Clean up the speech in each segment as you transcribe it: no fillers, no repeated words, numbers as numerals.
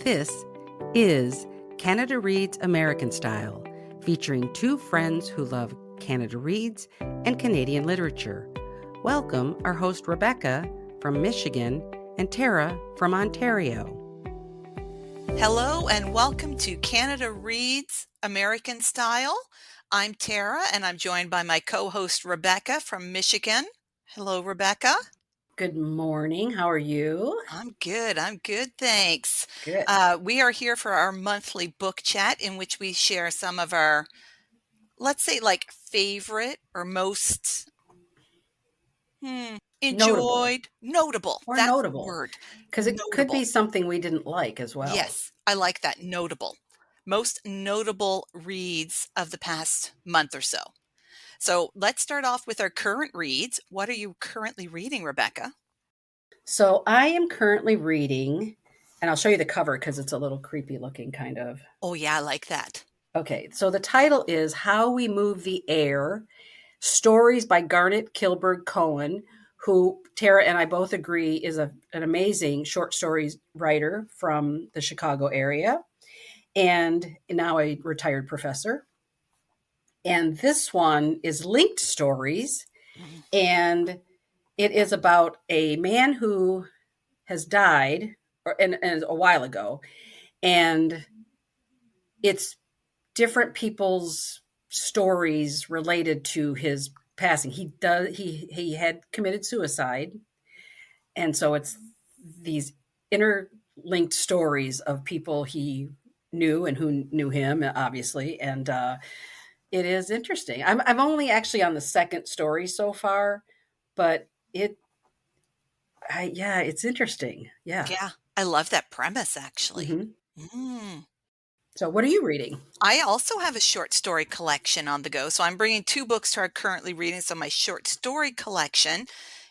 This is Canada Reads American Style, featuring two friends who love Canada Reads and Canadian literature. Welcome our host Rebecca from Michigan and Tara from Ontario. Hello and welcome to Canada Reads American Style. I'm Tara and I'm joined by my co-host Rebecca from Michigan. Hello, Rebecca. Good morning. How are you? I'm good. Thanks. Good. We are here for our monthly book chat in which we share some of our, let's say, like favorite or most enjoyed, notable. Or That's the notable. word. Because it could Notable. be something we didn't like as well. Yes, I like that. Notable. Most notable reads of the past month or so. So let's start off with our current reads. What are you currently reading, Rebecca? So I am currently reading, and I'll show you the cover because it's a little creepy looking kind of. Oh, yeah, I like that. Okay, so the title is How We Move the Air, Stories by Garnett, Kilberg, Cohen, who Tara and I both agree is an amazing short stories writer from the Chicago area, and now a retired professor. And this one is linked stories, and it is about a man who has died and a while ago, and it's different people's stories related to his passing. He had committed suicide, and so it's these interlinked stories of people he knew and who knew him, obviously, and it is interesting. I'm only actually on the second story so far, but it's interesting. Yeah. Yeah, I love that premise, actually. Mm-hmm. So what are you reading? I also have a short story collection on the go. So I'm bringing two books to our currently reading. So my short story collection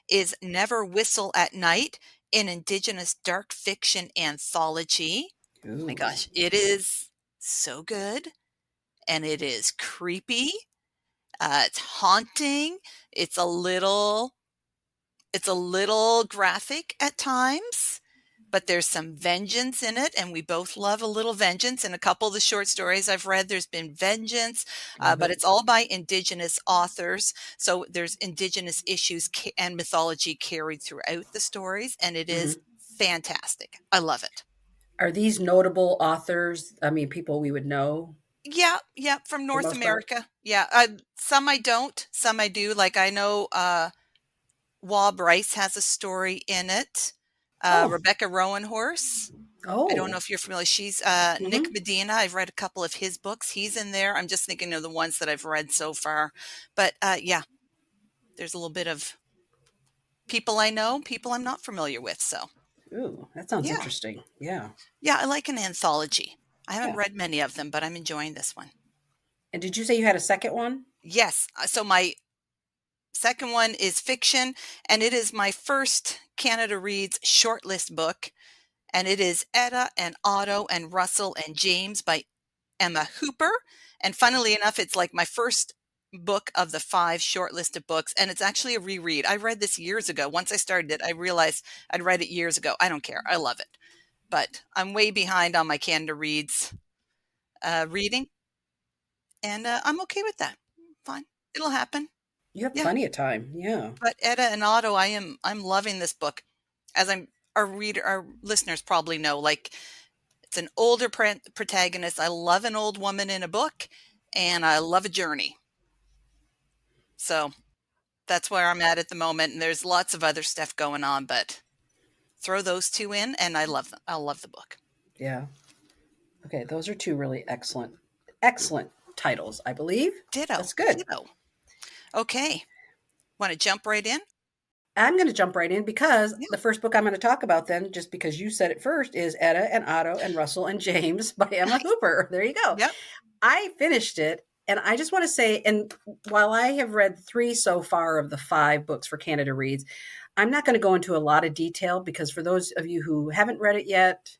is Never Whistle at Night, an Indigenous dark fiction anthology. Ooh. My gosh, it is so good. And it is creepy. It's haunting. It's a little graphic at times, but there's some vengeance in it, and we both love a little vengeance. In a couple of the short stories I've read, there's been vengeance, but it's all by Indigenous authors. So there's Indigenous issues and mythology carried throughout the stories, and it is fantastic. I love it. Are these notable authors? I mean, people we would know? Yeah, from North America. Part? Yeah, some I don't, some I do. Like I know Waugh Bryce has a story in it. Rebecca Rowanhorse. I don't know if you're familiar. She's Nick Medina. I've read a couple of his books. He's in there. I'm just thinking of the ones that I've read so far. But yeah, there's a little bit of people I know, people I'm not familiar with. So, ooh, that sounds interesting. Yeah. Yeah, I like an anthology. I haven't read many of them, but I'm enjoying this one. And did you say you had a second one? Yes. So my second one is fiction, and it is my first Canada Reads shortlist book, and it is Etta and Otto and Russell and James by Emma Hooper. And funnily enough, it's like my first book of the 5 shortlisted books, and it's actually a reread. I read this years ago. Once I started it, I realized I'd read it years ago. I don't care. I love it. But I'm way behind on my Canada Reads reading, and I'm okay with that. Fine. It'll happen. You have plenty of time. Yeah. But Etta and Otto, I'm loving this book. As our listeners probably know, like it's an older protagonist. I love an old woman in a book, and I love a journey. So that's where I'm at the moment. And there's lots of other stuff going on, but throw those two in, and I love them. I love the book. Yeah. Okay, those are two really excellent titles, I believe. Ditto. That's good. Ditto. Okay. Want to jump right in? I'm going to jump right in because the first book I'm going to talk about then, just because you said it first, is Etta and Otto and Russell and James by Emma Hooper. There you go. Yep. I finished it, and I just want to say, and while I have read 3 so far of the 5 books for Canada Reads, I'm not going to go into a lot of detail because for those of you who haven't read it yet,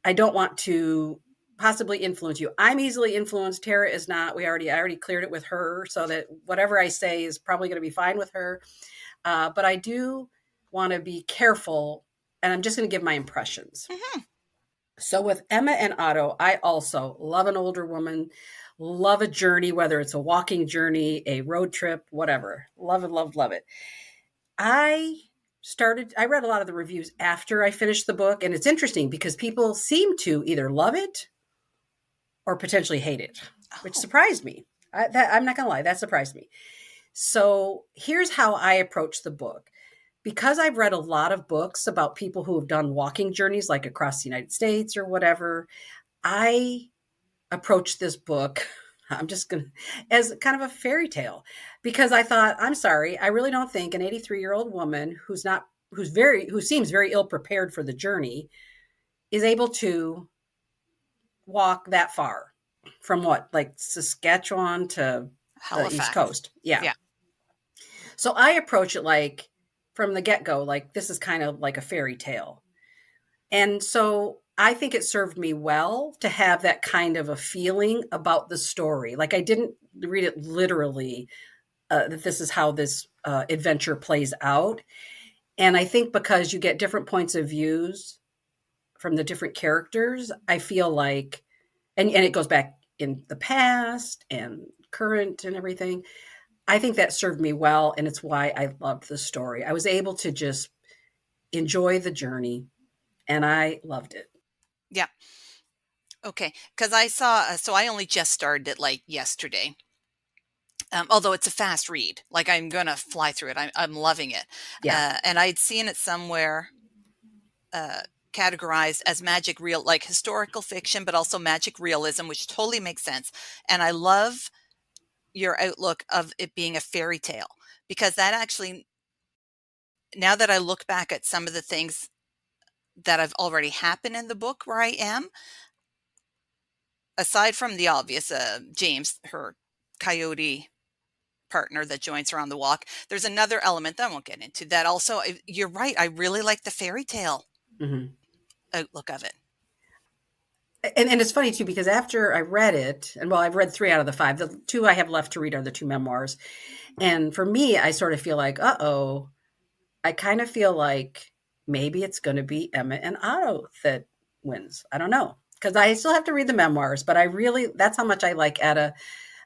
I don't want to possibly influence you. I'm easily influenced. Tara is not. I already cleared it with her so that whatever I say is probably going to be fine with her. But I do want to be careful, and I'm just going to give my impressions. So with Emma and Otto, I also love an older woman, love a journey, whether it's a walking journey, a road trip, whatever. Love it, love it. I I read a lot of the reviews after I finished the book, and it's interesting because people seem to either love it or potentially hate it, which Oh, surprised me. I'm not going to lie, that surprised me. So here's how I approach the book. Because I've read a lot of books about people who have done walking journeys, like across the United States or whatever, I approach this book, I'm just going to, as kind of a fairy tale, because I thought, I'm sorry, I really don't think an 83-year-old woman who seems very ill prepared for the journey is able to walk that far from what, like Saskatchewan to the East Halifax. Coast. Yeah. Yeah. So I approach it like from the get go, like this is kind of like a fairy tale. And so I think it served me well to have that kind of a feeling about the story. Like I didn't read it literally, that this is how this adventure plays out. And I think because you get different points of views from the different characters, I feel like, and it goes back in the past and current and everything. I think that served me well. And it's why I loved the story. I was able to just enjoy the journey and I loved it. Yeah. Okay. Because I saw, so I only just started it like yesterday. Although it's a fast read, like I'm gonna fly through it. I'm loving it, Yeah. and I'd seen it somewhere uh, categorized as magic real, like historical fiction, but also magic realism, which totally makes sense. And I love your outlook of it being a fairy tale because that actually, now that I look back at some of the things that have already happened in the book where I am, aside from the obvious, James, her coyote partner that joins her on the walk, there's another element that I won't get into that also. You're right. I really like the fairy tale Hmm. outlook of it. And it's funny too, because after I read it, and well, I've read 3 out of the 5, the 2 I have left to read are the 2 memoirs. And for me, I sort of feel like, uh-oh, I kind of feel like maybe it's going to be Emma and Otto that wins. I don't know. Because I still have to read the memoirs, but I really, that's how much I like Etta.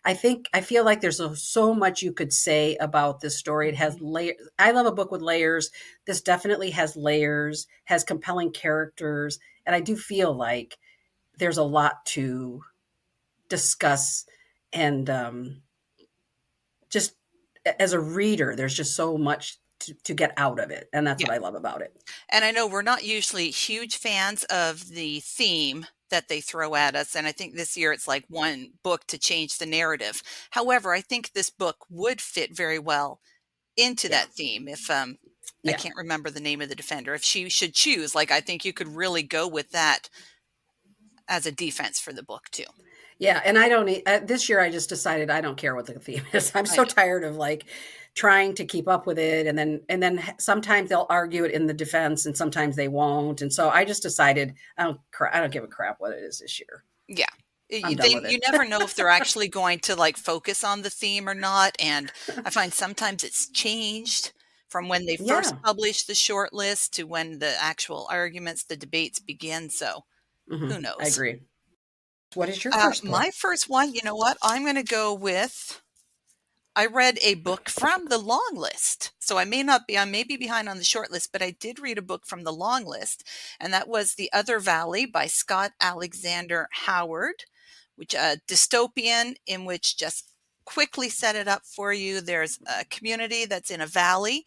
I feel like there's so much you could say about this story. It has layers. I love a book with layers. This definitely has layers, has compelling characters. And I do feel like there's a lot to discuss. And just as a reader, there's just so much to get out of it. And that's Yeah. what I love about it. And I know we're not usually huge fans of the theme that they throw at us. And I think this year it's like one book to change the narrative. However, I think this book would fit very well into Yeah. that theme if I Yeah. can't remember the name of the defender. If she should choose, like I think you could really go with that as a defense for the book too. Yeah, and I don't this year I just decided I don't care what the theme is. I'm I so know. tired of like trying to keep up with it and then sometimes they'll argue it in the defense and sometimes they won't. And so I just decided I don't give a crap what it is this year. Yeah. I'm done with You it. never know if they're actually going to like focus on the theme or not. And I find sometimes it's changed from when they first Yeah. published the short list to when the actual arguments, the debates begin. So who I knows? agree. What is your first book? My first one, you know what? I'm going to go with, I read a book from the long list. So I may be behind on the short list, but I did read a book from the long list. And that was The Other Valley by Scott Alexander Howard, which a dystopian in which, just quickly set it up for you. There's a community that's in a valley.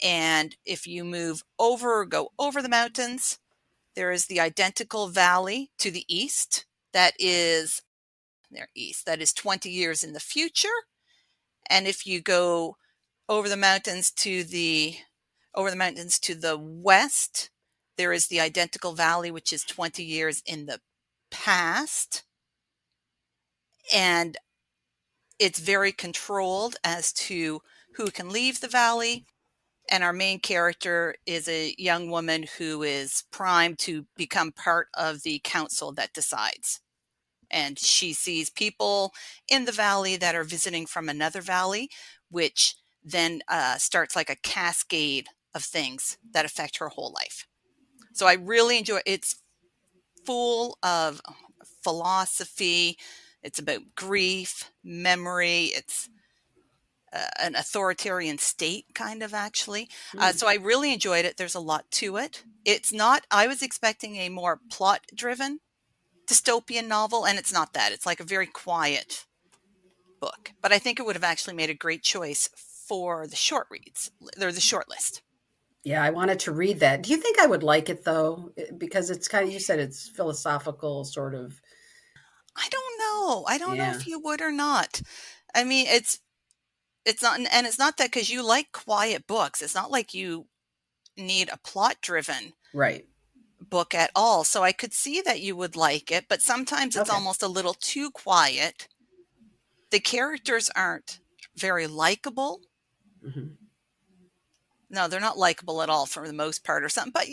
And if you move over or go over the mountains, there is the identical valley to the east that is their east, that is 20 years in the future. And if you go over the mountains to the west, there is the identical valley, which is 20 years in the past. And it's very controlled as to who can leave the valley. And our main character is a young woman who is primed to become part of the council that decides. And she sees people in the valley that are visiting from another valley, which then starts like a cascade of things that affect her whole life. So I really enjoy it. full of philosophy. It's about grief, memory. It's an authoritarian state, kind of, actually. So I really enjoyed it. There's a lot to it. It's not, I was expecting a more plot-driven dystopian novel, and it's not that. It's like a very quiet book. But I think it would have actually made a great choice for the short reads, or the short list. Yeah, I wanted to read that. Do you think I would like it though? Because it's kind of, you said it's philosophical, sort of. I don't know. I don't know Yeah, if you would or not. I mean, it's not, and it's not that because you like quiet books. It's not like you need a plot-driven right. book at all. So I could see that you would like it, but sometimes it's Okay. almost a little too quiet. The characters aren't very likable. Hmm. No, they're not likable at all for the most part or something. But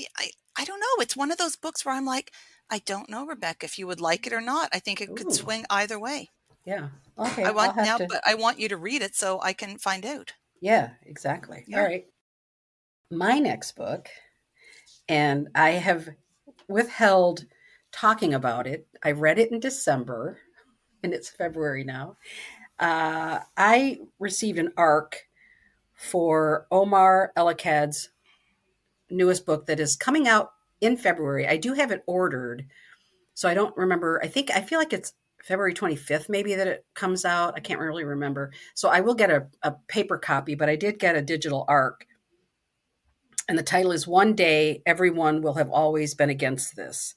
I don't know. It's one of those books where I'm like, I don't know, Rebecca, if you would like it or not. I think it could Ooh, swing either way. yeah. Okay, I'll have to. But I want you to read it so I can find out. Yeah, exactly. All Yeah. right. My next book, and I have withheld talking about it. I read it in December, and it's February now. I received an ARC for Omar Ellakad's newest book that is coming out in February. I do have it ordered, so I don't remember. I feel like it's February 25th, maybe, that it comes out. I can't really remember. So I will get a paper copy, but I did get a digital ARC. And the title is One Day Everyone Will Have Always Been Against This.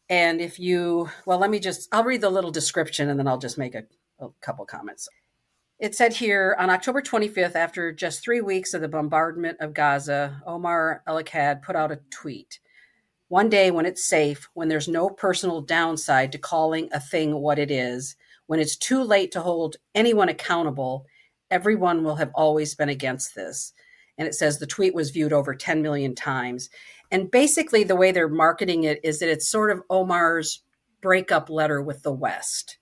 And if you, well, I'll read the little description and then I'll just make a couple comments. It said here on October 25th, after just 3 weeks of the bombardment of Gaza, Omar Ellakad put out a tweet. One day when it's safe, when there's no personal downside to calling a thing what it is, when it's too late to hold anyone accountable, everyone will have always been against this. And it says the tweet was viewed over 10 million times. And basically, the way they're marketing it is that it's sort of Omar's breakup letter with the West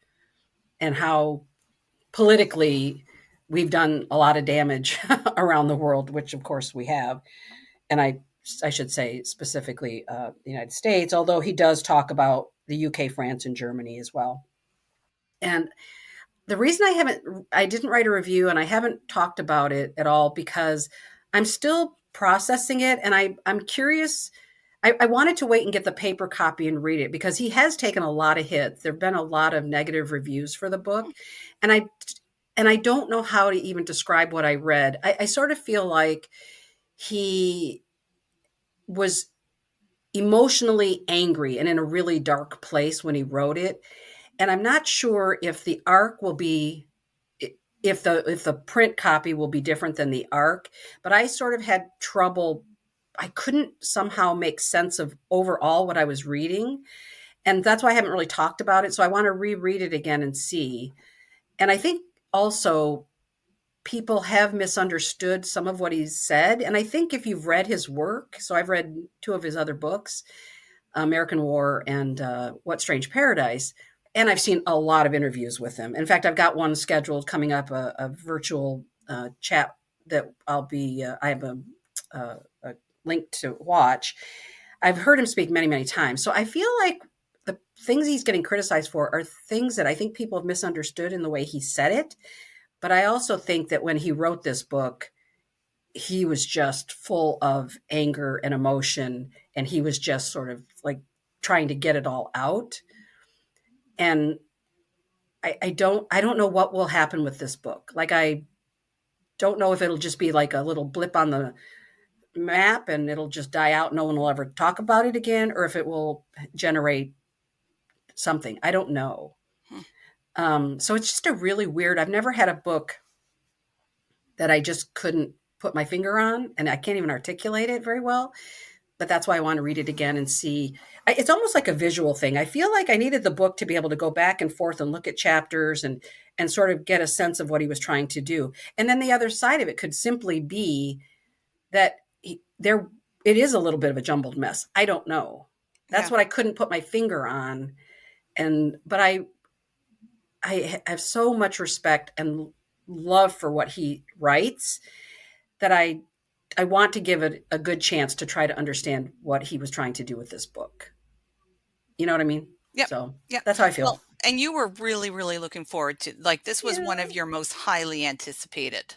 and how politically we've done a lot of damage around the world, which of course we have. And I should say specifically the United States, although he does talk about the UK, France, and Germany as well. And the reason I didn't write a review and I haven't talked about it at all because I'm still processing it, and I'm curious. I wanted to wait and get the paper copy and read it because he has taken a lot of hits. There've been a lot of negative reviews for the book, and I don't know how to even describe what I read. I sort of feel like he was emotionally angry and in a really dark place when he wrote it. And I'm not sure if the arc will be if the print copy will be different than the arc, but I sort of had trouble. I couldn't somehow make sense of overall what I was reading. And that's why I haven't really talked about it. So I want to reread it again and see. And I think also people have misunderstood some of what he's said. And I think if you've read his work, so I've read two of his other books, American War and What Strange Paradise, and I've seen a lot of interviews with him. In fact, I've got one scheduled coming up, a virtual chat that I have a link to watch. I've heard him speak many, many times. So I feel like the things he's getting criticized for are things that I think people have misunderstood in the way he said it. But I also think that when he wrote this book, he was just full of anger and emotion, and he was just sort of like trying to get it all out. And I don't know what will happen with this book. Like, I don't know if it'll just be like a little blip on the map and it'll just die out. No one will ever talk about it again, or if it will generate something. I don't know. Hmm. So it's just a really weird. I've never had a book that I just couldn't put my finger on, and I can't even articulate it very well. But that's why I want to read it again and see. It's almost like a visual thing. I feel like I needed the book to be able to go back and forth and look at chapters and sort of get a sense of what he was trying to do. And then the other side of it could simply be that it is a little bit of a jumbled mess. I don't know. That's Yeah. what I couldn't put my finger on. But I have so much respect and love for what he writes that I want to give it a good chance to try to understand what he was trying to do with this book. You know what I mean? Yep. So Yep. that's how I feel. Well, and you were really, really looking forward to, like, this was one Yeah. of your most highly anticipated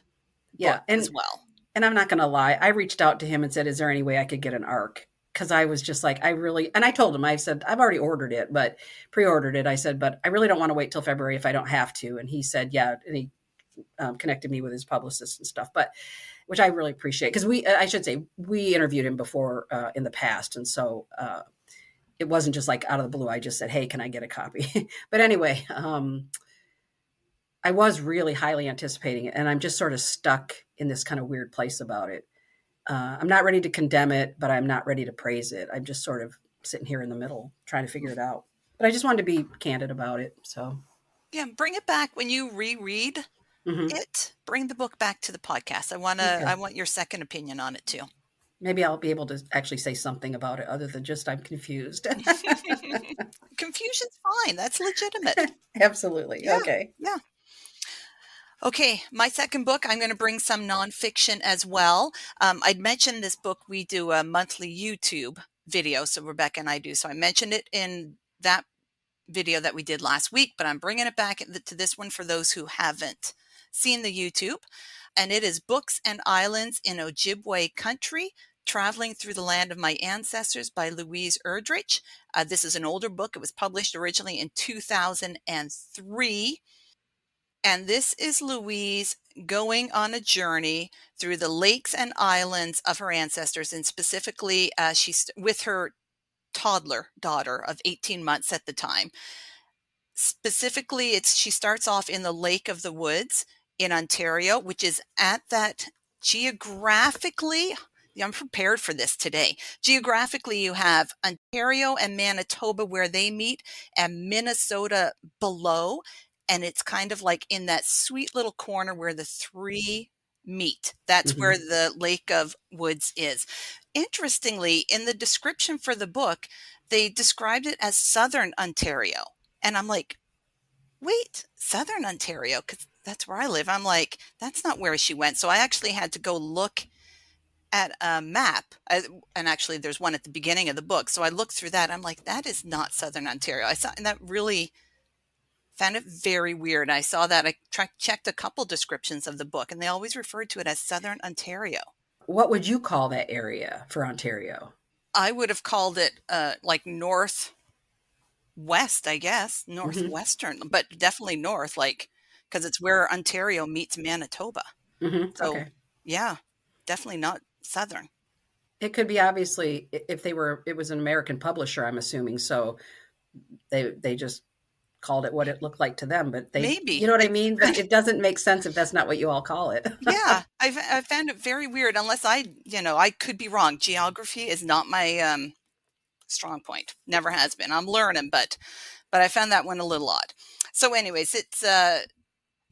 Yeah. books as well. And I'm not going to lie. I reached out to him and said, is there any way I could get an ARC? Because I was just like, I really, and I told him, I said, I've already ordered it, but pre-ordered it. I said, but I really don't want to wait till February if I don't have to. And he said, yeah. And he connected me with his publicist and stuff, but which I really appreciate because I should say, we interviewed him before in the past. And so it wasn't just like out of the blue. I just said, hey, can I get a copy? But anyway, I was really highly anticipating it. And I'm just sort of stuck in this kind of weird place about it. I'm not ready to condemn it, but I'm not ready to praise it. I'm just sort of sitting here in the middle trying to figure it out. But I just wanted to be candid about it. So, Yeah, bring it back when you reread mhm. it. Bring the book back to the podcast. I Okay. want your second opinion on it too. Maybe I'll be able to actually say something about it other than just I'm confused. Confusion's fine. That's legitimate. Absolutely. Yeah. Okay. Yeah. Okay, my second book, I'm going to bring some nonfiction as well. I'd mentioned this book. We do a monthly YouTube video, so Rebecca and I do. So I mentioned it in that video that we did last week, but I'm bringing it back to this one for those who haven't seen the YouTube. And it is Books and Islands in Ojibwe Country, Traveling Through the Land of My Ancestors by Louise Erdrich. This is an older book. It was published originally in 2003. And this is Louise going on a journey through the lakes and islands of her ancestors, and specifically she's with her toddler daughter of 18 months at the time. Specifically, she starts off in the Lake of the Woods in Ontario, which is at that geographically, I'm prepared for this today. Geographically, you have Ontario and Manitoba where they meet, and Minnesota below. And it's kind of like in that sweet little corner where the three meet. That's where Hmm. the Lake of Woods is. Interestingly, in the description for the book, they described it as Southern Ontario. And I'm like, wait, Southern Ontario, because that's where I live. I'm like, that's not where she went. So I actually had to go look at a map. And actually, there's one at the beginning of the book. So I looked through that. I'm like, that is not Southern Ontario. I saw, and that really found it very weird. I saw that. I checked a couple descriptions of the book, and they always referred to it as Southern Ontario. What would you call that area for Ontario? I would have called it like northwest, I guess, Hmm. northwestern, but definitely north, like, because it's where Ontario meets Manitoba. Hmm. So, Okay. yeah, definitely not southern. It could be obviously if it was an American publisher, I'm assuming. So they just called it what it looked like to them, but you Maybe. know what I mean? But it doesn't make sense if that's not what you all call it. Yeah, I found it very weird, unless I could be wrong. Geography is not my strong point. Never has been. I'm learning, but I found that one a little odd. So anyways, it's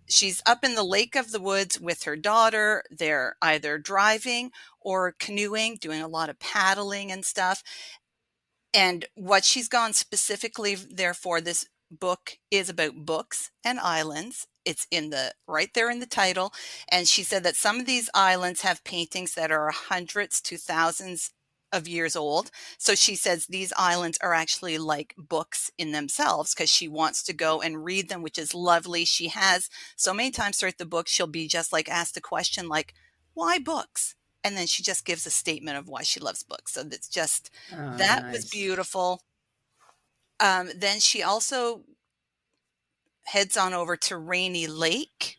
she's up in the Lake of the Woods with her daughter. They're either driving or canoeing, doing a lot of paddling and stuff. And what she's gone specifically there for, this book is about books and islands. It's right there in the title. And she said that some of these islands have paintings that are hundreds to thousands of years old. So she says these islands are actually like books in themselves, because she wants to go and read them, which is lovely. She has so many times throughout the book, she'll be just like asked a question like, why books? And then she just gives a statement of why she loves books. So that's just, Oh, that was nice. beautiful. Then she also heads on over to Rainy Lake,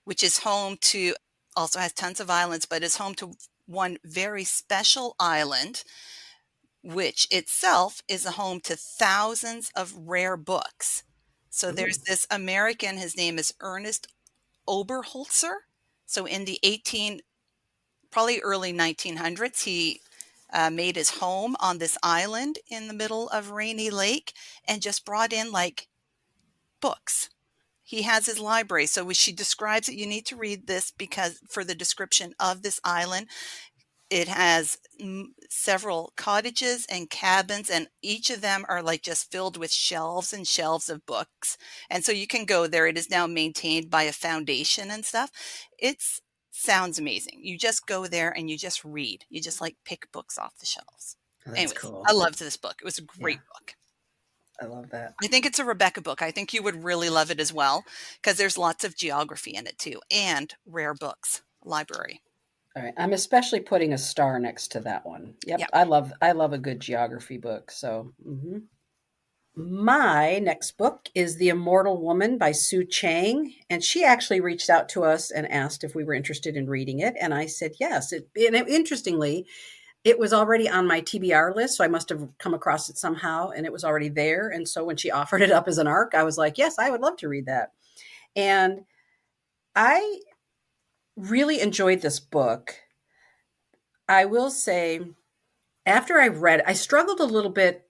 which is home to, also has tons of islands, but is home to one very special island, which itself is a home to thousands of rare books. So there's Ooh. this American, his name is Ernest Oberholzer. So in the probably early 1900s, he made his home on this island in the middle of Rainy Lake and just brought in like books. He has his library. So when she describes it, you need to read this, because for the description of this island, it has several cottages and cabins, and each of them are like just filled with shelves and shelves of books. And so you can go there. It is now maintained by a foundation and stuff. Sounds amazing. You just go there and you just read. You just like pick books off the shelves. That's Anyways, cool. I loved this book. It was a Yeah, great book. I love that. I think it's a Rebecca book. I think you would really love it as well because there's lots of geography in it too and rare books library. All right, I'm especially putting a star next to that one. Yeah. Yep, I love a good geography book. So, my next book is The Immortal Woman by Sue Chang, and she actually reached out to us and asked if we were interested in reading it, and I said yes. Interestingly, it was already on my TBR list, so I must have come across it somehow, and it was already there. And so when she offered it up as an ARC, I was like, yes, I would love to read that. And I really enjoyed this book. I will say, after I read it, I struggled a little bit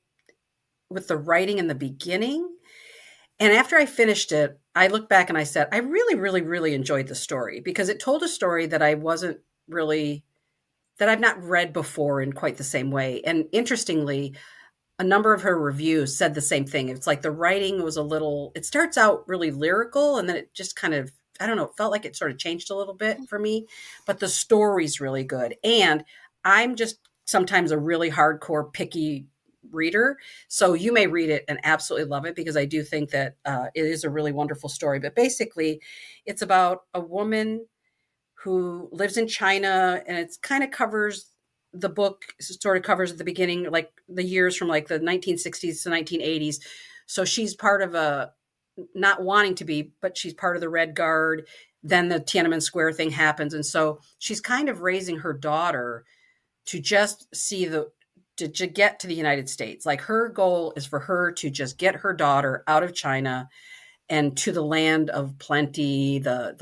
with the writing in the beginning. And after I finished it, I looked back and I said, I really, really, really enjoyed the story because it told a story that I wasn't really, that I've not read before in quite the same way. And interestingly, a number of her reviews said the same thing. It's like the writing was a little, it starts out really lyrical and then it just kind of, I don't know, it felt like it sort of changed a little bit for me, but the story's really good. And I'm just sometimes a really hardcore picky reader. So you may read it and absolutely love it because I do think that it is a really wonderful story. But basically, it's about a woman who lives in China, and it's kind of covers the book sort of covers at the beginning, like the years from like the 1960s to 1980s. So she's part of a not wanting to be, but she's part of the Red Guard. Then the Tiananmen Square thing happens, and so she's kind of raising her daughter to just see the to get to the United States. Like her goal is for her to just get her daughter out of China and to the land of plenty, the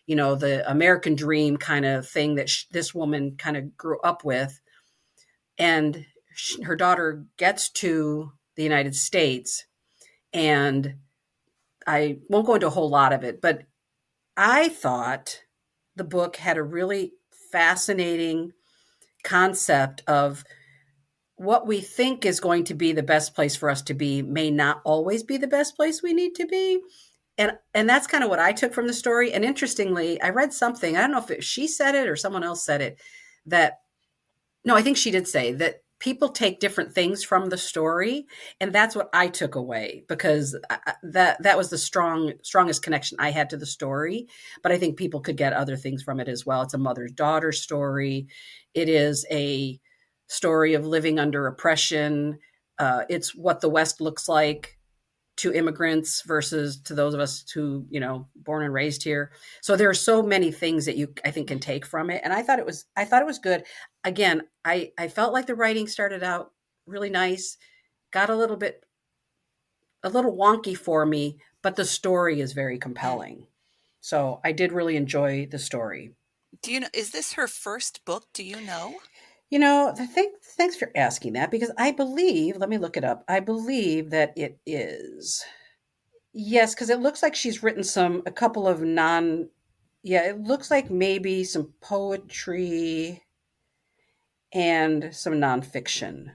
the American dream kind of thing that this woman kind of grew up with. And her daughter gets to the United States, and I won't go into a whole lot of it, but I thought the book had a really fascinating concept of what we think is going to be the best place for us to be may not always be the best place we need to be. And that's kind of what I took from the story. And interestingly, I read something, I don't know if she said it or someone else said it, that no, I think she did say that people take different things from the story, and that's what I took away because that was the strongest connection I had to the story. But I think people could get other things from it as well. It's a mother-daughter story. It is a story of living under oppression. It's what the West looks like to immigrants versus to those of us who, born and raised here. So there are so many things that you, I think, can take from it. And I thought it was good. Again, I felt like the writing started out really nice, got a little wonky for me, but the story is very Mm. compelling. So I did really enjoy the story. Do you know, is this her first book? Do you know? Thanks for asking that because I believe, let me look it up. I believe that it is. Yes, because it looks like she's written a couple of yeah, it looks like maybe some poetry and some nonfiction.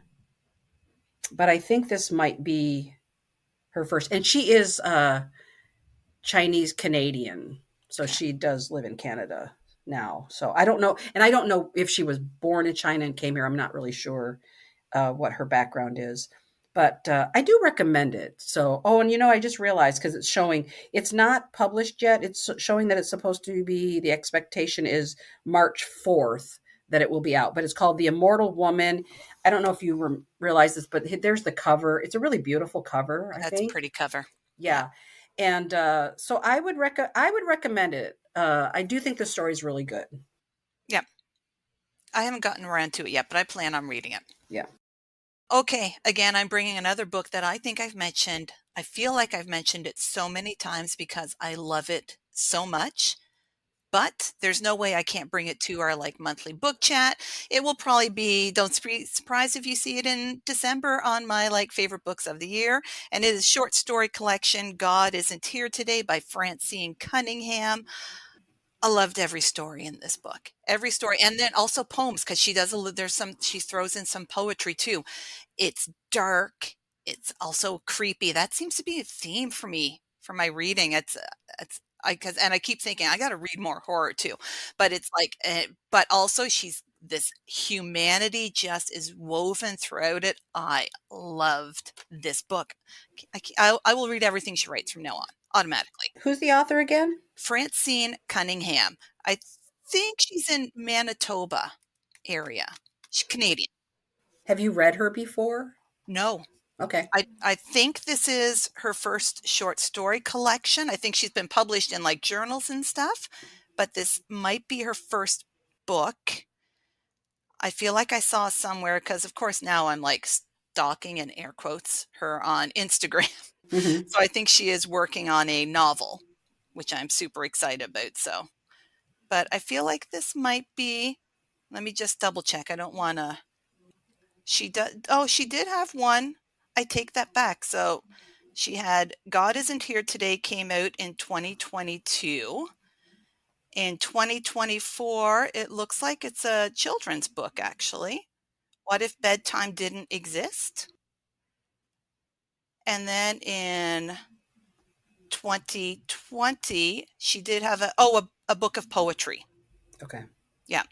But I think this might be her first. And she is Chinese Canadian. So Okay. she does live in Canada now. So I don't know. And I don't know if she was born in China and came here. I'm not really sure what her background is. But I do recommend it. So, oh, and I just realized because it's showing it's not published yet. It's showing that it's supposed to be, the expectation is March 4th that it will be out. But it's called The Immortal Woman. I don't know if you realize this, but there's the cover. It's a really beautiful cover, I That's a think. pretty cover. Yeah. Yeah. And so I would recommend it. I do think the story is really good. Yeah. I haven't gotten around to it yet, but I plan on reading it. Yeah. Okay. Again, I'm bringing another book that I think I've mentioned. I feel like I've mentioned it so many times because I love it so much. But there's no way I can't bring it to our like monthly book chat. It will probably be, don't be surprised if you see it in December on my like favorite books of the year. And it is short story collection God Isn't Here Today by Francine Cunningham. I loved every story in this book. Every story. And then also poems because she throws in some poetry too. It's dark. It's also creepy. That seems to be a theme for me for my reading. And I keep thinking I got to read more horror too, but it's like, but also she's this humanity just is woven throughout it. I loved this book. I will read everything she writes from now on, automatically. Who's the author again? Francine Cunningham. I think she's in Manitoba area. She's Canadian. Have you read her before? No. Okay. I think this is her first short story collection. I think she's been published in like journals and stuff, but this might be her first book. I feel like I saw somewhere, because of course now I'm like stalking, in air quotes, her on Instagram. Mm-hmm. So I think she is working on a novel, which I'm super excited about. So, but I feel like this might be, let me just double check. I don't want to, she did have one. I take that back. So she had God Isn't Here Today, came out in 2022. In 2024, it looks like it's a children's book, actually. What If Bedtime Didn't Exist? And then in 2020, she did have a book of poetry. Okay. Yeah.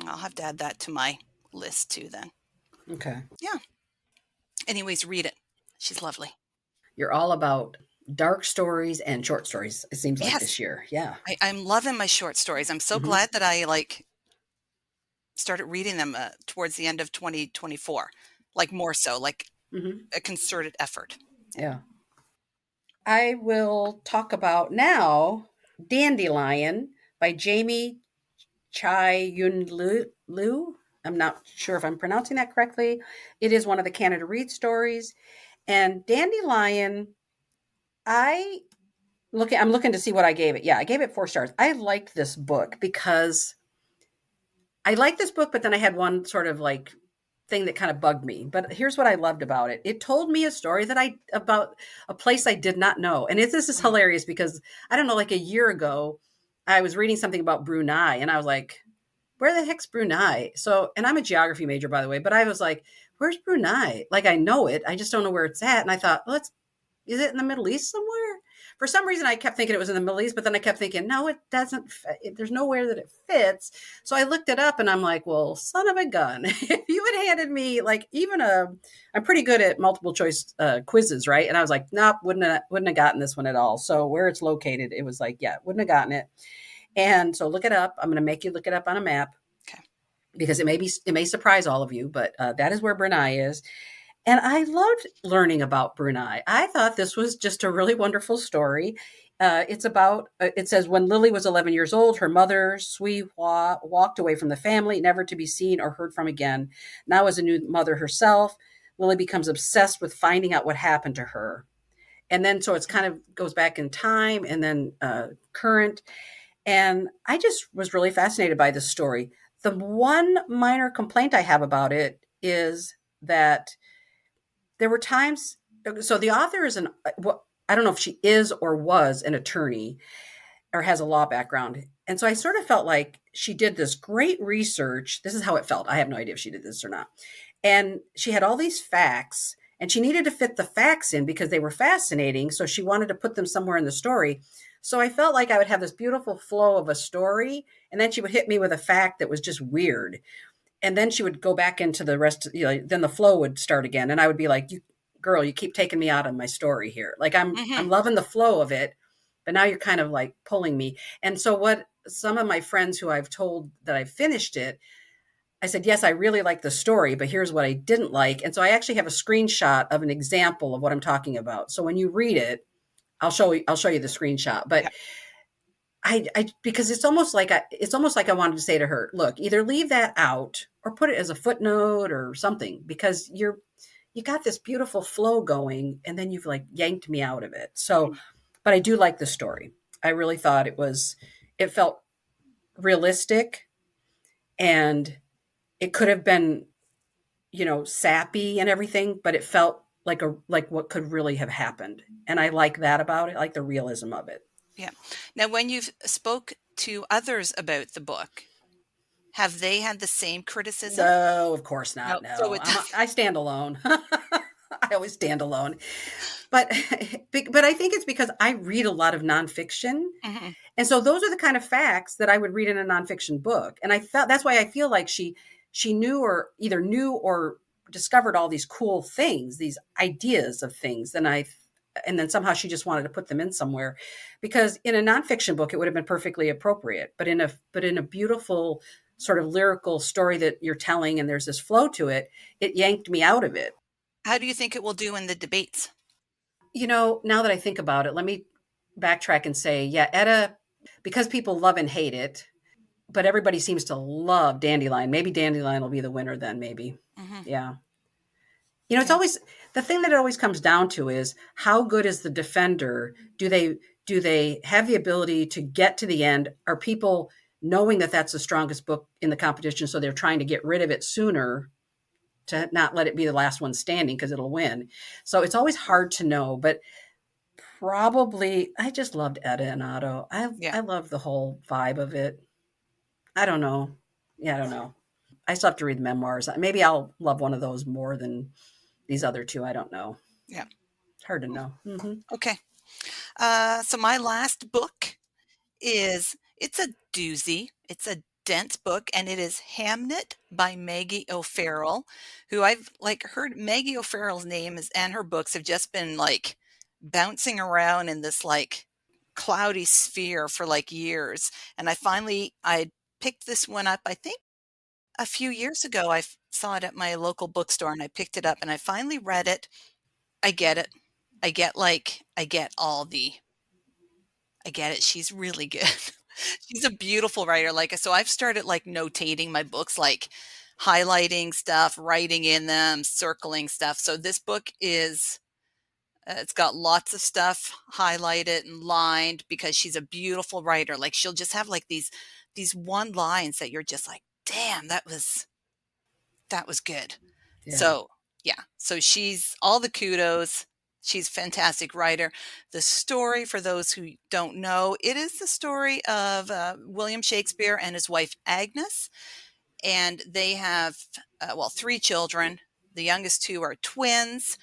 I'll have to add that to my list too then. Okay. Yeah. Anyways, read it. She's lovely. You're all about dark stories and short stories, it seems like Yes. this year. Yeah. I'm loving my short stories. I'm so glad that I started reading them towards the end of 2024, like more so, like a concerted effort. Yeah. I will talk about now Dandelion by Jamie Chai Yun Liu. I'm not sure if I'm pronouncing that correctly. It is one of the Canada Read stories. And Dandelion, I'm looking to see what I gave it. Yeah, I gave it 4 stars. I liked this book because I liked this book, but then I had one sort of like thing that kind of bugged me. But here's what I loved about it. It told me a story about a place I did not know. And this is hilarious because I don't know, like a year ago, I was reading something about Brunei and I was like, where the heck's Brunei? So, and I'm a geography major, by the way, but I was like, where's Brunei? Like, I know it. I just don't know where it's at. And I thought, well, is it in the Middle East somewhere? For some reason, I kept thinking it was in the Middle East, but then I kept thinking, no, it doesn't. There's nowhere that it fits. So I looked it up and I'm like, well, son of a gun. If you had handed me like I'm pretty good at multiple choice quizzes, right? And I was like, nope, wouldn't have gotten this one at all. So where it's located, it was like, yeah, wouldn't have gotten it. And so look it up. I'm going to make you look it up on a map. Okay. Because it may surprise all of you, but that is where Brunei is. And I loved learning about Brunei. I thought this was just a really wonderful story. It's about, it says, when Lily was 11 years old, her mother, Sui Hua, walked away from the family, never to be seen or heard from again. Now, as a new mother herself, Lily becomes obsessed with finding out what happened to her. And then, so it's kind of goes back in time and then current. And I just was really fascinated by this story. The one minor complaint I have about it is that there were times, so the author is I don't know if she is or was an attorney or has a law background. And so I sort of felt like she did this great research. This is how it felt. I have no idea if she did this or not. And she had all these facts and she needed to fit the facts in because they were fascinating. So she wanted to put them somewhere in the story. So I felt like I would have this beautiful flow of a story. And then she would hit me with a fact that was just weird. And then she would go back into the rest, then the flow would start again. And I would be like, you keep taking me out of my story here. Like I'm loving the flow of it, but now you're kind of like pulling me. And so what some of my friends who I've told that I've finished it, I said, yes, I really like the story, but here's what I didn't like. And so I actually have a screenshot of an example of what I'm talking about. So when you read it, I'll show you the screenshot, but I because it's almost like I wanted to say to her, look, either leave that out or put it as a footnote or something, because you got this beautiful flow going and then you've like yanked me out of it. So, but I do like the story. I really thought it felt realistic, and it could have been, sappy and everything, but it felt like what could really have happened. And I like that about it. I like the realism of it. Yeah. Now, when you've spoke to others about the book, have they had the same criticism? No, of course not. No, So I stand alone. I always stand alone. But but I think it's because I read a lot of nonfiction. Mhm. And so those are the kind of facts that I would read in a nonfiction book. And I felt that's why I feel like she knew or either knew or discovered all these cool things, these ideas of things. And then somehow she just wanted to put them in somewhere. Because in a nonfiction book, it would have been perfectly appropriate. But in a beautiful sort of lyrical story that you're telling and there's this flow to it, it yanked me out of it. How do you think it will do in the debates? Now that I think about it, let me backtrack and say, yeah, Etta, because people love and hate it, but everybody seems to love Dandelion. Maybe Dandelion will be the winner then, maybe. Mhm. Yeah. It's Okay. always the thing that it always comes down to is how good is the defender? Do they have the ability to get to the end? Are people knowing that that's the strongest book in the competition, so they're trying to get rid of it sooner to not let it be the last one standing because it'll win? So it's always hard to know, but probably I just loved Etta and Otto. I Yeah. I love the whole vibe of it. I don't know. Yeah, I don't know. I still have to read the memoirs. Maybe I'll love one of those more than these other two. I don't know. Yeah. It's hard to know. Okay. So my last book it's a doozy. It's a dense book, and it is Hamnet by Maggie O'Farrell, who I've like heard Maggie O'Farrell's name is and her books have just been like bouncing around in this like cloudy sphere for like years. And I picked this one up, I think a few years ago. Saw it at my local bookstore and I picked it up and I finally read it. I get it. I get all the I get it. She's really good. She's a beautiful writer. Like, so I've started like notating my books, like highlighting stuff, writing in them, circling stuff. So this book it's got lots of stuff highlighted and lined because she's a beautiful writer. Like she'll just have like these one lines that you're just like, damn, that was good. Yeah. So, yeah. So she's all the kudos. She's a fantastic writer. The story, for those who don't know, it is the story of William Shakespeare and his wife Agnes. And they have, three children. The youngest two are twins,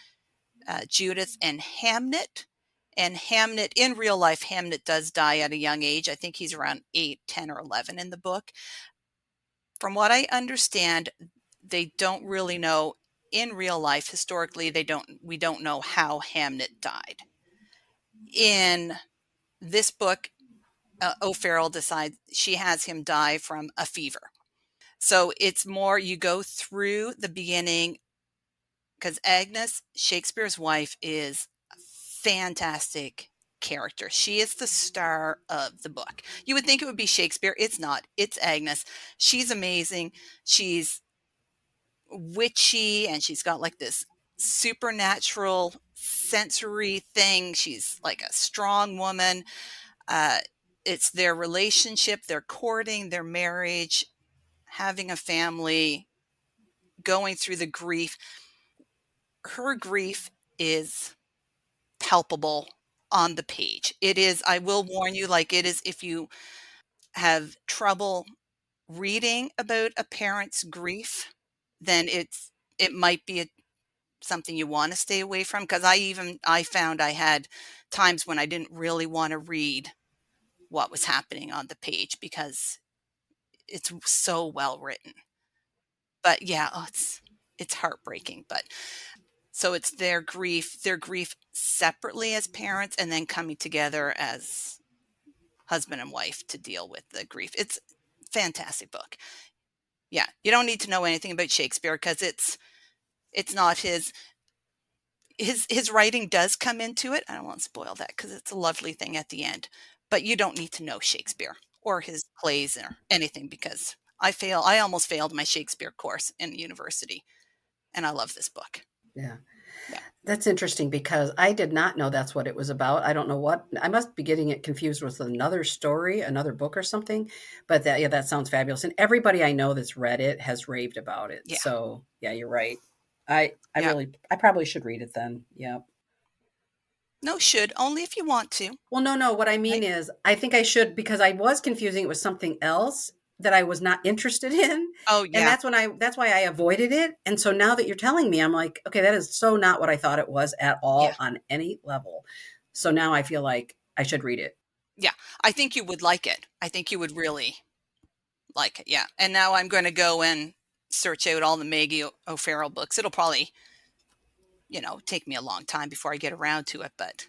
Judith and Hamnet. And Hamnet, in real life, Hamnet does die at a young age. I think he's around 8, 10, or 11 in the book. From what I understand, they don't really know in real life. Historically, we don't know how Hamnet died. In this book, O'Farrell decides she has him die from a fever. So it's more you go through the beginning because Agnes, Shakespeare's wife, is a fantastic character. She is the star of the book. You would think it would be Shakespeare. It's not. It's Agnes. She's amazing. She's witchy and she's got like this supernatural sensory thing. She's like a strong woman. Uh, it's their relationship, their courting, their marriage, having a family, going through the grief. Her grief is palpable on the page. It is, I will warn you, like it is, if you have trouble reading about a parent's grief, then it might be something you want to stay away from because I found I had times when I didn't really want to read what was happening on the page because it's so well written. But yeah, it's heartbreaking. But so it's their grief separately as parents, and then coming together as husband and wife to deal with the grief. It's a fantastic book. Yeah, you don't need to know anything about Shakespeare because it's not his writing does come into it. I don't want to spoil that because it's a lovely thing at the end. But you don't need to know Shakespeare or his plays or anything because I almost failed my Shakespeare course in university, and I love this book. Yeah. Yeah. That's interesting because I did not know that's what it was about. I don't know what I must be getting it confused with another story, another book or something. But that sounds fabulous. And everybody I know that's read it has raved about it. Yeah. So yeah, you're right. Yeah. I probably should read it then. Yeah. No, should only if you want to. Well, no. What I mean Right? is I think I should because I was confusing it with something else. that I was not interested in. Oh, And yeah. that's why I avoided it. And so now that you're telling me, I'm like, okay, that is so not what I thought it was at Yeah. all on any level. So now I feel like I should read it. Yeah. I think you would like it. I think you would really like it. Yeah. And now I'm going to go and search out all the Maggie O'Farrell books. It'll probably, take me a long time before I get around to it, but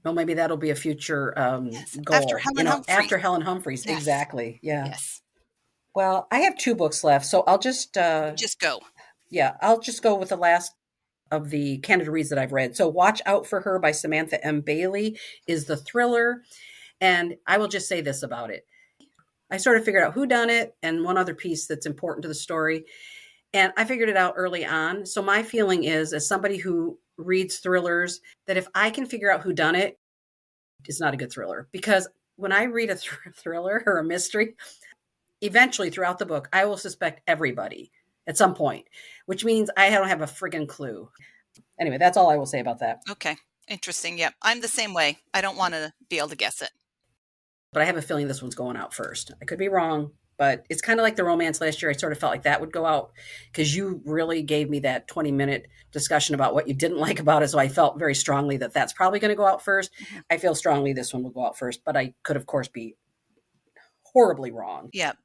Well, maybe that'll be a future yes. After goal, Helen Humphrey. after Helen Humphreys. Yes. Exactly. Yeah. Yes. Well, I have 2 books left. So I'll just, Just go. I'll just go with the last of the Canada Reads that I've read. So Watch Out for Her by Samantha M. Bailey is the thriller. And I will just say this about it. I sort of figured out who done it and one other piece that's important to the story. And I figured it out early on. So my feeling is, as somebody who reads thrillers, that if I can figure out who done it, it's not a good thriller. Because when I read a thriller or a mystery, eventually throughout the book, I will suspect everybody at some point, which means I don't have a friggin' clue. Anyway, that's all I will say about that. Okay. Interesting. Yep. I'm the same way. I don't want to be able to guess it. But I have a feeling this one's going out first. I could be wrong, but it's kind of like the romance last year. I sort of felt like that would go out because you really gave me that 20-minute discussion about what you didn't like about it. So I felt very strongly that that's probably going to go out first. Mhm. I feel strongly this one will go out first, but I could, of course, be horribly wrong. Yep.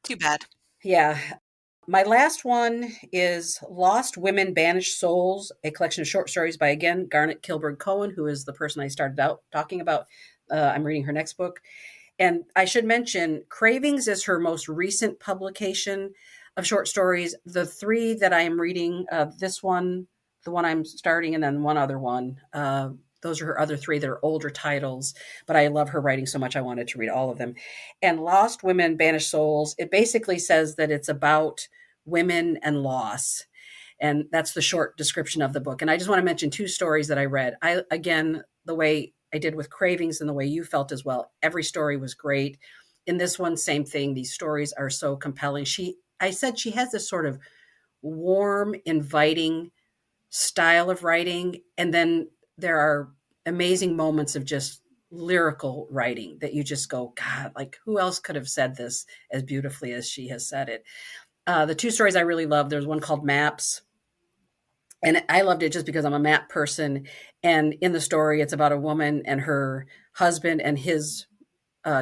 Too bad. Yeah. My last one is Lost Women, Banished Souls, a collection of short stories by, again, Garnett, Kilberg, Cohen, who is the person I started out talking about. I'm reading her next book. And I should mention, Cravings is her most recent publication of short stories. The 3 that I am reading, this one, the one I'm starting, and then one other one, those are her other 3 that are older titles. But I love her writing so much, I wanted to read all of them. And Lost Women, Banished Souls, it basically says that it's about women and loss. And that's the short description of the book. And I just want to mention 2 stories that I read. Again, the way I did with Cravings and the way you felt as well, every story was great. In this one, same thing. These stories are so compelling. I said she has this sort of warm, inviting style of writing. And then there are amazing moments of just lyrical writing that you just go, God, like who else could have said this as beautifully as she has said it? The 2 stories I really love, there's one called Maps. And I loved it just because I'm a map person. And in the story, it's about a woman and her husband and his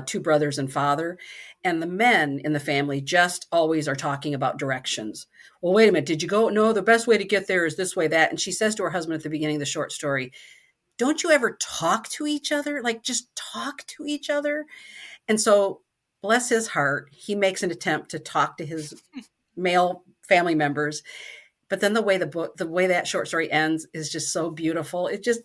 2 brothers and father. And the men in the family just always are talking about directions. Well, wait a minute. Did you go? No, the best way to get there is this way, that. And she says to her husband at the beginning of the short story, don't you ever talk to each other? Like just talk to each other. And so bless his heart, he makes an attempt to talk to his male family members. But then the way that short story ends is just so beautiful. It just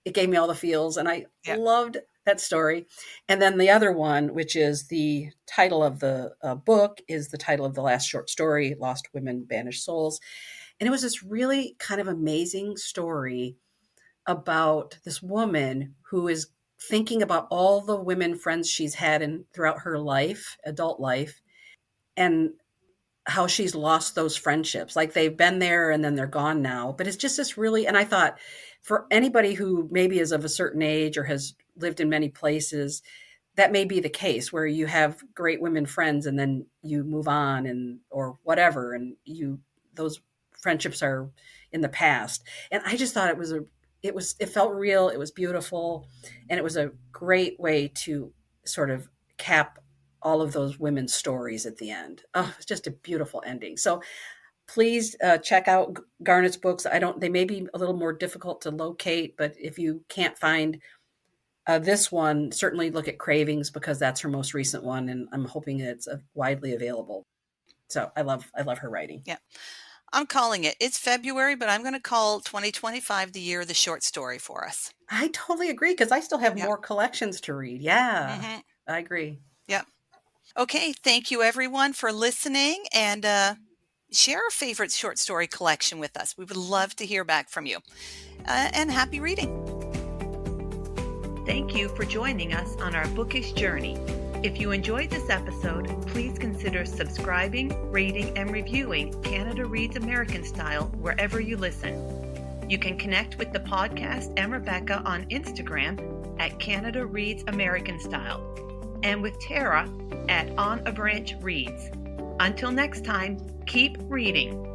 it gave me all the feels, and I loved that story. And then the other one, which is the title of the book, is the title of the last short story, Lost Women, Banished Souls. And it was this really kind of amazing story about this woman who is thinking about all the women friends she's had throughout her life, adult life, and how she's lost those friendships. Like they've been there and then they're gone now. But it's just this really, and I thought for anybody who maybe is of a certain age or has lived in many places, that may be the case where you have great women friends and then you move on or whatever. And those friendships are in the past. And I just thought it felt real. It was beautiful. And it was a great way to sort of cap all of those women's stories at the end. Oh, it's just a beautiful ending. So please check out Garnett's books. They may be a little more difficult to locate, but if you can't find this one, certainly look at Cravings because that's her most recent one. And I'm hoping it's widely available. So I love her writing. Yeah. I'm calling it. It's February, but I'm going to call 2025 the year of the short story for us. I totally agree because I still have more collections to read. Yeah, Mm-hmm. I agree. Yep. Okay. Thank you, everyone, for listening and share a favorite short story collection with us. We would love to hear back from you. And happy reading. Thank you for joining us on our bookish journey. If you enjoyed this episode, please consider subscribing, rating, and reviewing Canada Reads American Style wherever you listen. You can connect with the podcast and Rebecca on Instagram at Canada Reads American Style. and with Tara at On a Branch Reads. Until next time, keep reading.